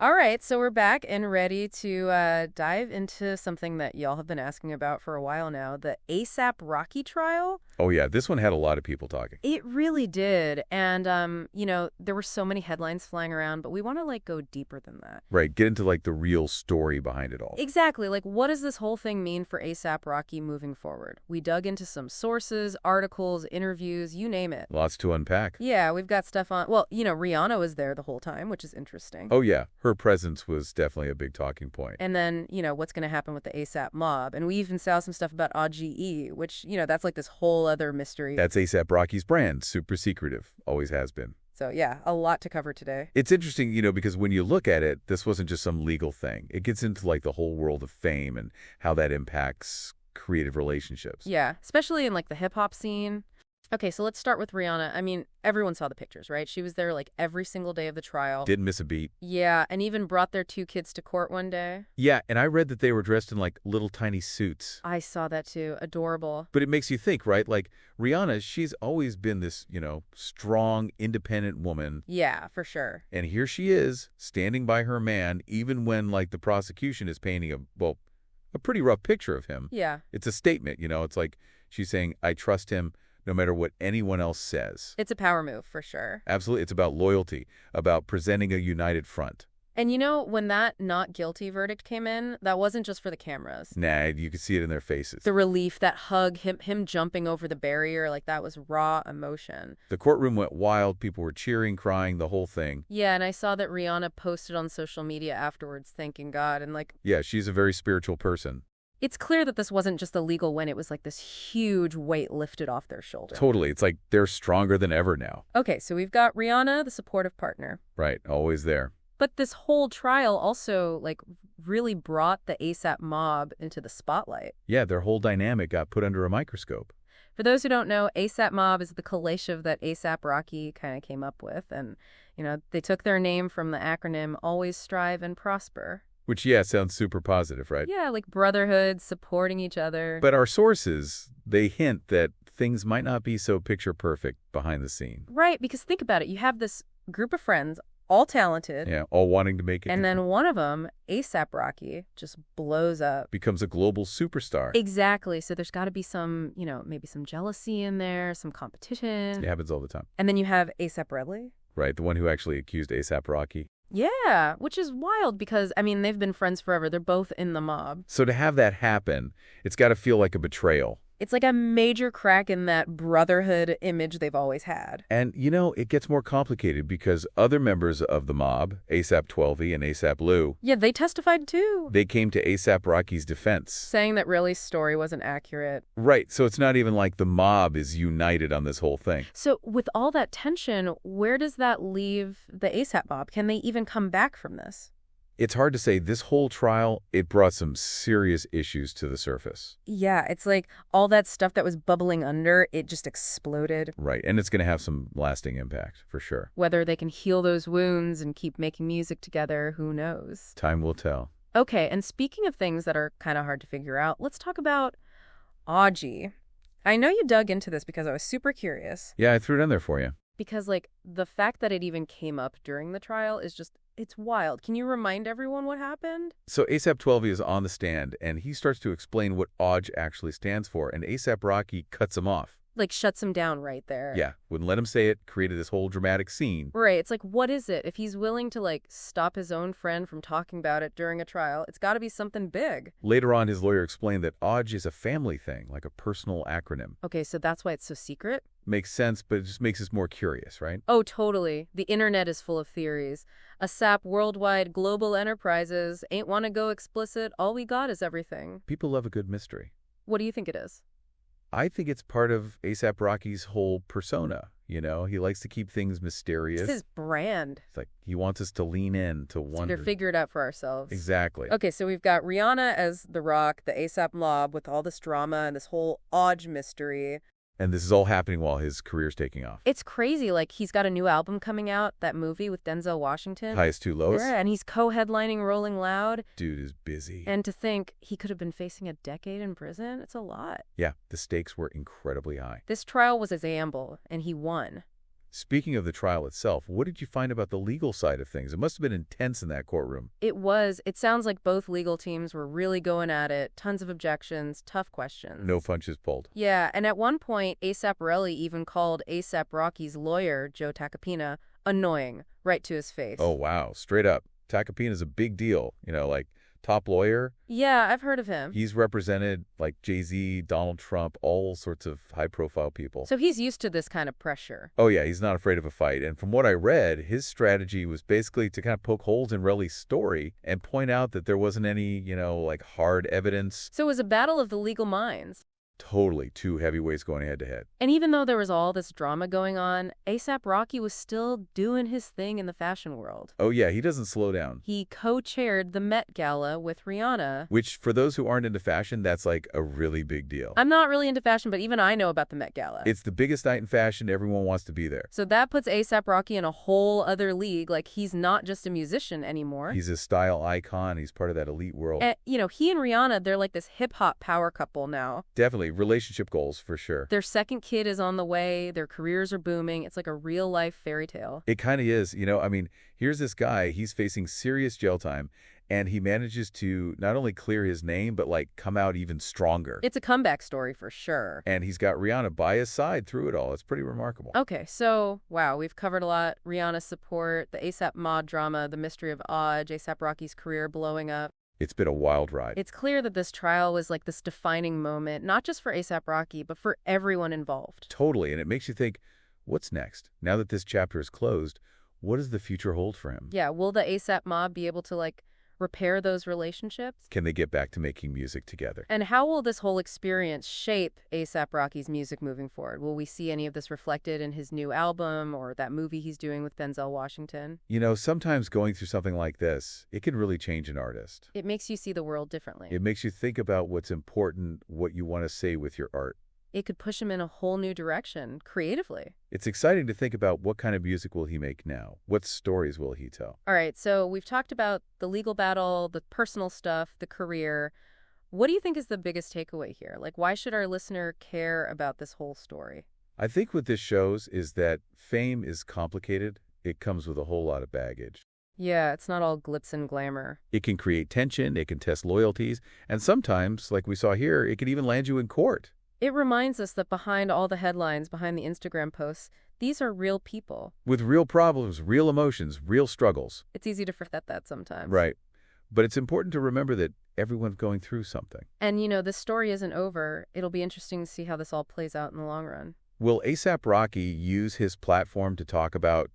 All right, so we're back and ready to dive into something that y'all have been asking about for a while now, the ASAP Rocky trial. Oh, yeah, this one had a lot of people talking. It really did. And, there were so many headlines flying around, but we want to, go deeper than that. Right, get into, the real story behind it all. Exactly. What does this whole thing mean for ASAP Rocky moving forward? We dug into some sources, articles, interviews, you name it. Lots to unpack. Yeah, we've got stuff on. Well, Rihanna was there the whole time, which is interesting. Oh, yeah, her presence was definitely a big talking point. And then, what's going to happen with the ASAP mob. And we even saw some stuff about AWGE, which, that's this whole other mystery. That's ASAP Rocky's brand, super secretive, always has been. So, yeah, a lot to cover today. It's interesting, because when you look at it, this wasn't just some legal thing. It gets into, the whole world of fame and how that impacts creative relationships. Yeah, especially in, the hip-hop scene. Okay, so let's start with Rihanna. I mean, everyone saw the pictures, right? She was there, every single day of the trial. Didn't miss a beat. Yeah, and even brought their 2 kids to court one day. Yeah, and I read that they were dressed in, little tiny suits. I saw that, too. Adorable. But it makes you think, right? Rihanna, she's always been this, strong, independent woman. Yeah, for sure. And here she is, standing by her man, even when, the prosecution is painting a pretty rough picture of him. Yeah. It's a statement, it's she's saying, I trust him no matter what anyone else says. It's a power move, for sure. Absolutely. It's about loyalty, about presenting a united front. And when that not guilty verdict came in, that wasn't just for the cameras. Nah, you could see it in their faces. The relief, that hug, him jumping over the barrier, that was raw emotion. The courtroom went wild. People were cheering, crying, the whole thing. Yeah, and I saw that Rihanna posted on social media afterwards, thanking God, and Yeah, she's a very spiritual person. It's clear that this wasn't just a legal win. It was this huge weight lifted off their shoulder. Totally. It's they're stronger than ever now. Okay, so we've got Rihanna, the supportive partner. Right, always there. But this whole trial also, really brought the ASAP mob into the spotlight. Yeah, their whole dynamic got put under a microscope. For those who don't know, ASAP mob is the collective that ASAP Rocky kind of came up with. And, they took their name from the acronym Always Strive and Prosper. Which, yeah, sounds super positive, right? Yeah, brotherhood, supporting each other. But our sources, they hint that things might not be so picture perfect behind the scene. Right, because think about it. You have this group of friends, all talented. Yeah, all wanting to make it. And then one of them, ASAP Rocky, just blows up. Becomes a global superstar. Exactly. So there's got to be some, maybe some jealousy in there, some competition. It happens all the time. And then you have ASAP Relli. Right, the one who actually accused ASAP Rocky. Yeah, which is wild because, they've been friends forever. They're both in the mob. So to have that happen, it's got to feel like a betrayal. It's a major crack in that brotherhood image they've always had. And, it gets more complicated because other members of the mob, ASAP 12 and ASAP Lou, yeah, they testified too. They came to ASAP Rocky's defense. Saying that Relli's story wasn't accurate. Right, so it's not even like the mob is united on this whole thing. So with all that tension, where does that leave the ASAP mob? Can they even come back from this? It's hard to say. This whole trial, it brought some serious issues to the surface. Yeah, it's all that stuff that was bubbling under, it just exploded. Right, and it's going to have some lasting impact, for sure. Whether they can heal those wounds and keep making music together, who knows? Time will tell. Okay, and speaking of things that are kind of hard to figure out, let's talk about AWGE. I know you dug into this because I was super curious. Yeah, I threw it in there for you. Because, the fact that it even came up during the trial is just, it's wild. Can you remind everyone what happened? So ASAP 12 is on the stand, and he starts to explain what AWGE actually stands for, and ASAP Rocky cuts him off. Shuts him down right there. Yeah, wouldn't let him say it, created this whole dramatic scene. Right, it's what is it? If he's willing to, stop his own friend from talking about it during a trial, it's got to be something big. Later on, his lawyer explained that AWGE is a family thing, like a personal acronym. Okay, so that's why it's so secret? Makes sense, but it just makes us more curious, right? Oh, totally. The internet is full of theories. ASAP Worldwide Global Enterprises ain't want to go explicit. All we got is everything. People love a good mystery. What do you think it is? I think it's part of ASAP Rocky's whole persona. He likes to keep things mysterious. It's his brand. It's he wants us to lean in, to wonder. To figure it out for ourselves. Exactly. Okay, so we've got Rihanna as The Rock, the ASAP mob with all this drama and this whole AWGE mystery. And this is all happening while his career's taking off. It's crazy. He's got a new album coming out, that movie with Denzel Washington. Highest to lowest? Yeah, and he's co-headlining Rolling Loud. Dude is busy. And to think he could have been facing a decade in prison, it's a lot. Yeah, the stakes were incredibly high. This trial was a gamble, and he won. Speaking of the trial itself, what did you find about the legal side of things? It must have been intense in that courtroom. It was. It sounds like both legal teams were really going at it. Tons of objections, tough No questions. punches pulled. Yeah, and at one point, ASAP Relli even called ASAP Rocky's lawyer, Joe Tacopina, annoying, right to his face. Oh, wow. Straight up. Tacopina's a big deal. Like top lawyer. Yeah, I've heard of him. He's represented like Jay-Z, Donald Trump, all sorts of high-profile people. So he's used to this kind of pressure. Oh, yeah, he's not afraid of a fight. And from what I read, his strategy was basically to kind of poke holes in Relly's story and point out that there wasn't any, like hard evidence. So it was a battle of the legal minds. Totally two heavyweights going head-to-head. And even though there was all this drama going on, ASAP Rocky was still doing his thing in the fashion world. Oh, yeah, he doesn't slow down. He co-chaired the Met Gala with Rihanna. Which, for those who aren't into fashion, that's like a really big deal. I'm not really into fashion, but even I know about the Met Gala. It's the biggest night in fashion. Everyone wants to be there. So that puts ASAP Rocky in a whole other league. Like, he's not just a musician anymore. He's a style icon. He's part of that elite world. And, he and Rihanna, they're like this hip-hop power couple now. Definitely. Relationship goals, for sure. Their second kid is on the way. Their careers are booming. It's like a real-life fairy tale. It kind of is. Here's this guy. He's facing serious jail time, and he manages to not only clear his name, but, come out even stronger. It's a comeback story for sure. And he's got Rihanna by his side through it all. It's pretty remarkable. Okay, so, wow, we've covered a lot. Rihanna's support, the ASAP Mod drama, the mystery of AWGE, ASAP Rocky's career blowing up. It's been a wild ride. It's clear that this trial was like this defining moment, not just for ASAP Rocky, but for everyone involved. Totally, and it makes you think, what's next? Now that this chapter is closed, what does the future hold for him? Yeah, will the ASAP mob be able to, repair those relationships? Can they get back to making music together? And how will this whole experience shape ASAP Rocky's music moving forward? Will we see any of this reflected in his new album or that movie he's doing with Denzel Washington? Sometimes going through something like this, it can really change an artist. It makes you see the world differently. It makes you think about what's important, what you want to say with your art. It could push him in a whole new direction, creatively. It's exciting to think about what kind of music will he make now? What stories will he tell? All right, so we've talked about the legal battle, the personal stuff, the career. What do you think is the biggest takeaway here? Why should our listener care about this whole story? I think what this shows is that fame is complicated. It comes with a whole lot of baggage. Yeah, it's not all glitz and glamour. It can create tension, it can test loyalties, and sometimes, like we saw here, it can even land you in court. It reminds us that behind all the headlines, behind the Instagram posts, these are real people. With real problems, real emotions, real struggles. It's easy to forget that sometimes. Right. But it's important to remember that everyone's going through something. And, this story isn't over. It'll be interesting to see how this all plays out in the long run. Will ASAP Rocky use his platform to talk about,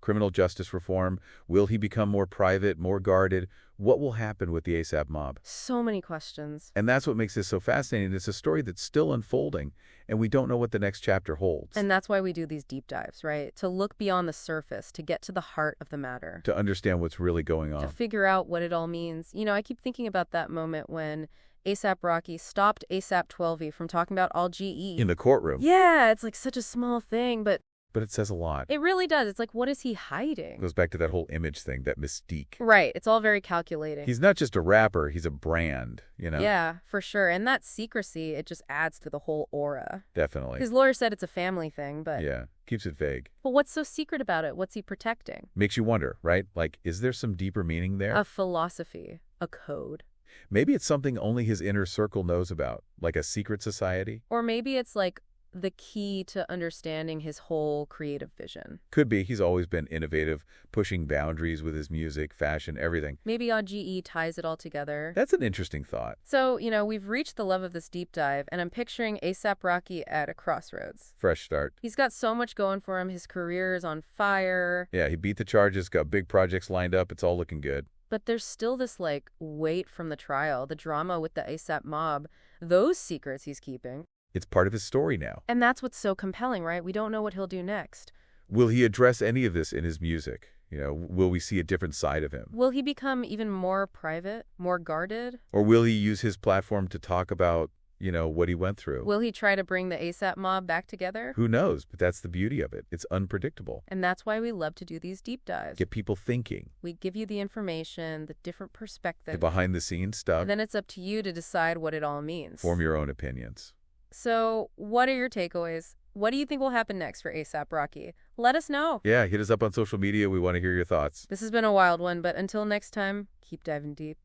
criminal justice reform? Will he become more private, more guarded? What will happen with the ASAP mob? So many questions. And that's what makes this so fascinating. It's a story that's still unfolding, and we don't know what the next chapter holds. And that's why we do these deep dives, right? To look beyond the surface, to get to the heart of the matter. To understand what's really going on. To figure out what it all means. I keep thinking about that moment when ASAP Rocky stopped ASAP 12E from talking about AWGE. In the courtroom. Yeah, it's such a small thing, but it says a lot. It really does. It's what is he hiding? It goes back to that whole image thing, that mystique. Right. It's all very calculating. He's not just a rapper, he's a brand, Yeah, for sure. And that secrecy, it just adds to the whole aura. Definitely. His lawyer said it's a family thing, but... Yeah, keeps it vague. But what's so secret about it? What's he protecting? Makes you wonder, right? Is there some deeper meaning there? A philosophy. A code. Maybe it's something only his inner circle knows about, like a secret society. Or maybe it's the key to understanding his whole creative vision. Could be. He's always been innovative, pushing boundaries with his music, fashion, everything. Maybe AWGE ties it all together. That's an interesting thought. So, we've reached the love of this deep dive, and I'm picturing ASAP Rocky at a crossroads. Fresh start. He's got so much going for him. His career is on fire. Yeah, he beat the charges, got big projects lined up. It's all looking good. But there's still this, weight from the trial, the drama with the ASAP mob, those secrets he's keeping. It's part of his story now. And that's what's so compelling, right? We don't know what he'll do next. Will he address any of this in his music? Will we see a different side of him? Will he become even more private, more guarded? Or will he use his platform to talk about, what he went through? Will he try to bring the ASAP mob back together? Who knows? But that's the beauty of it. It's unpredictable. And that's why we love to do these deep dives. Get people thinking. We give you the information, the different perspectives. The behind-the-scenes stuff. And then it's up to you to decide what it all means. Form your own opinions. So, what are your takeaways? What do you think will happen next for ASAP Rocky? Let us know. Yeah, hit us up on social media. We want to hear your thoughts. This has been a wild one, but until next time, keep diving deep.